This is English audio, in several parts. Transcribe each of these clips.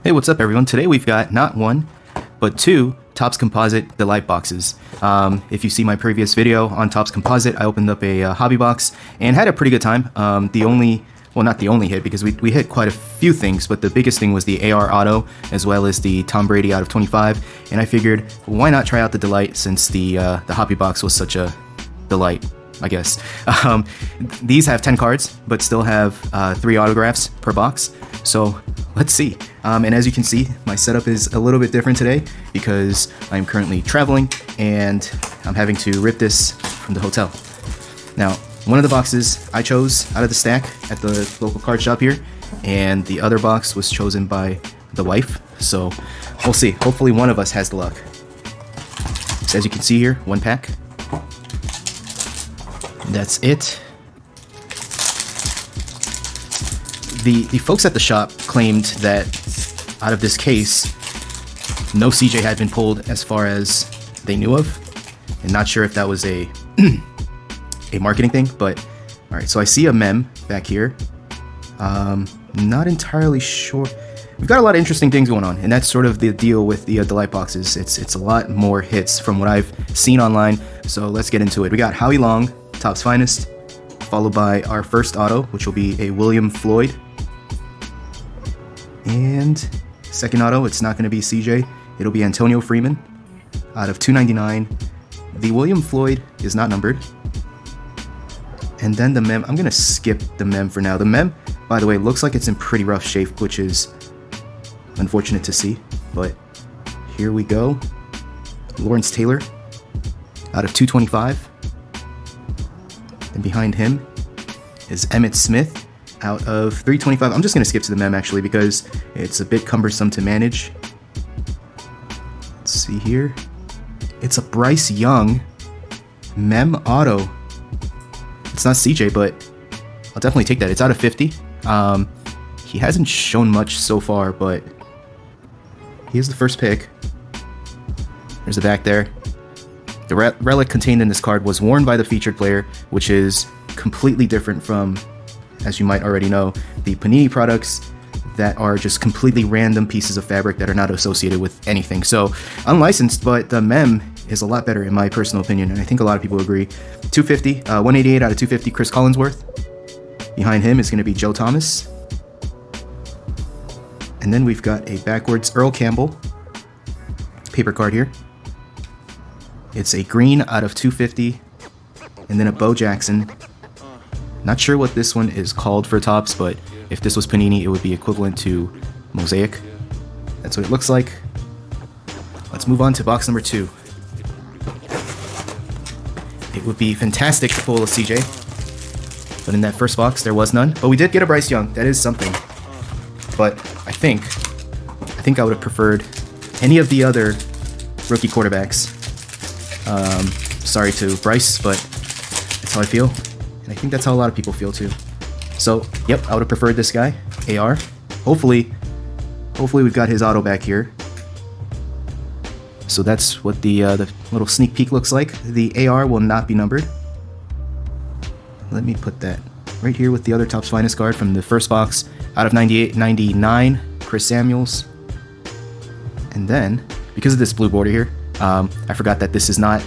Hey, what's up everyone? Today we've got not one, but two Topps Composite Delight boxes. If you see my previous video on Topps Composite, I opened up a hobby box and had a pretty good time. Not the only hit, because we hit quite a few things, but the biggest thing was the AR Auto, as well as the Tom Brady out of 25, and I figured, why not try out the Delight, since the hobby box was such a delight, I guess. These have 10 cards, but still have 3 autographs per box, so let's see. And as you can see, my setup is a little bit different today because I'm currently traveling and I'm having to rip this from the hotel. Now, one of the boxes I chose out of the stack at the local card shop here, and the other box was chosen by the wife, so we'll see. Hopefully one of us has the luck. So as you can see here, one pack. That's it. The folks at the shop claimed that out of this case, no CJ had been pulled as far as they knew of, and not sure if that was a a marketing thing, but all right. So I see a mem back here. Not entirely sure. We've got a lot of interesting things going on, and that's sort of the deal with the Delight boxes. It's a lot more hits from what I've seen online. So let's get into it. We got Howie Long, Topps Finest, followed by our first auto, which will be a William Floyd. And second auto, it's not going to be CJ. It'll be Antonio Freeman out of 299. The William Floyd is not numbered. And then the mem, I'm going to skip the mem for now. The mem, by the way, looks like it's in pretty rough shape, which is unfortunate to see. But here we go. Lawrence Taylor out of 225. And behind him is Emmett Smith out of 325. I'm just going to skip to the mem actually because it's a bit cumbersome to manage. Let's see here. It's a Bryce Young mem auto. It's not CJ, but I'll definitely take that. It's out of 50. He hasn't shown much so far, but he is the first pick. There's the back there. The relic contained in this card was worn by the featured player, which is completely different from, as you might already know, the Panini products that are just completely random pieces of fabric that are not associated with anything. So unlicensed, but the mem is a lot better in my personal opinion, and I think a lot of people agree. 250, 188 out of 250, Chris Collinsworth. Behind him is going to be Joe Thomas. And then we've got a backwards Earl Campbell paper card here. It's a green out of 250, and then a Bo Jackson. Not sure what this one is called for Topps, but if this was Panini, it would be equivalent to Mosaic. That's what it looks like. Let's move on to box number 2. It would be fantastic to pull a CJ, but in that first box, there was none. But we did get a Bryce Young. That is something. But I think I would have preferred any of the other rookie quarterbacks. Sorry to Bryce, but that's how I feel. And I think that's how a lot of people feel too. So, yep, I would have preferred this guy, AR. Hopefully we've got his auto back here. So that's what the little sneak peek looks like. The AR will not be numbered. Let me put that right here with the other Topps Finest card from the first box. Out of 99, Chris Samuels. And then, because of this blue border here, I forgot that this is not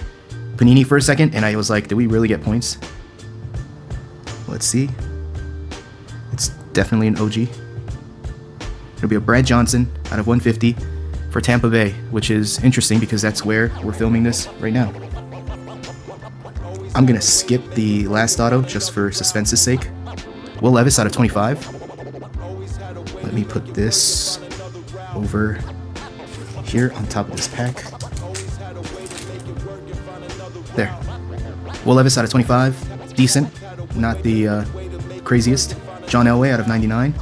Panini for a second, and I was like, did we really get points? Let's see. It's definitely an OG. It'll be a Brad Johnson out of 150 for Tampa Bay, which is interesting because that's where we're filming this right now. I'm going to skip the last auto just for suspense's sake. Will Levis out of 25. Let me put this over here on top of this pack. There. Will Levis out of 25. Decent. Not the craziest. John Elway out of 99.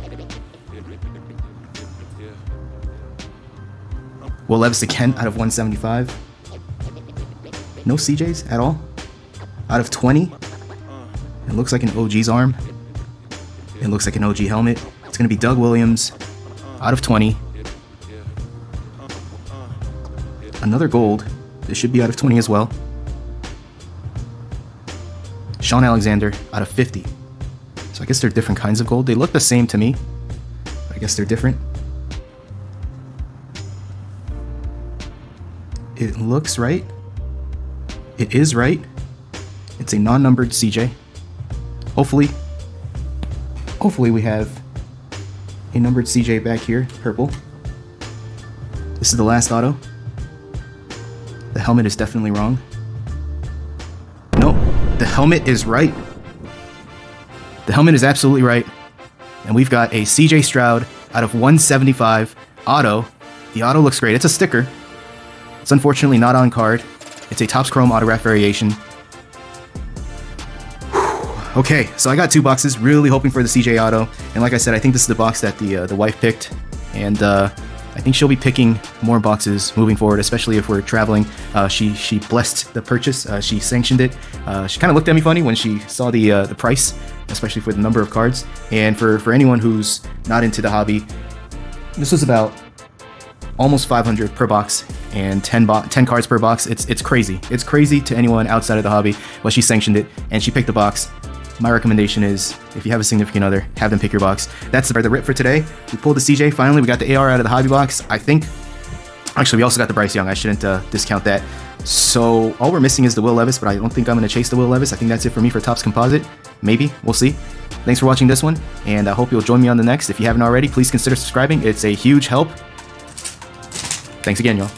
Will Levis again out of 175. No CJs at all. Out of 20. It looks like an OG's arm. It looks like an OG helmet. It's going to be Doug Williams out of 20. Another gold. This should be out of 20 as well. Sean Alexander out of 50. So I guess they're different kinds of gold. They look the same to me, but I guess they're different. It looks right. It is right. It's a non-numbered CJ. Hopefully we have a numbered CJ back here, purple. This is the last auto. The helmet is definitely wrong. No, the helmet is right. The helmet is absolutely right. And we've got a CJ Stroud out of 175 auto. The auto looks great. It's a sticker. It's unfortunately not on card. It's a Topps Chrome autograph variation. Okay, so I got 2 boxes, really hoping for the CJ auto. And like I said, I think this is the box that the wife picked. And I think she'll be picking more boxes moving forward, especially if we're traveling. She blessed the purchase. She sanctioned it. She kind of looked at me funny when she saw the price, especially for the number of cards. And for anyone who's not into the hobby, this was about almost 500 per box and 10 cards per box. It's crazy. It's crazy to anyone outside of the hobby, but she sanctioned it and she picked the box. My recommendation is, if you have a significant other, have them pick your box. That's the rip for today. We pulled the CJ finally. We got the AR out of the hobby box. I think, actually, we also got the Bryce Young. I shouldn't discount that. So all we're missing is the Will Levis, but I don't think I'm going to chase the Will Levis. I think that's it for me for Topps Composite. Maybe. We'll see. Thanks for watching this one, and I hope you'll join me on the next. If you haven't already, please consider subscribing. It's a huge help. Thanks again, y'all.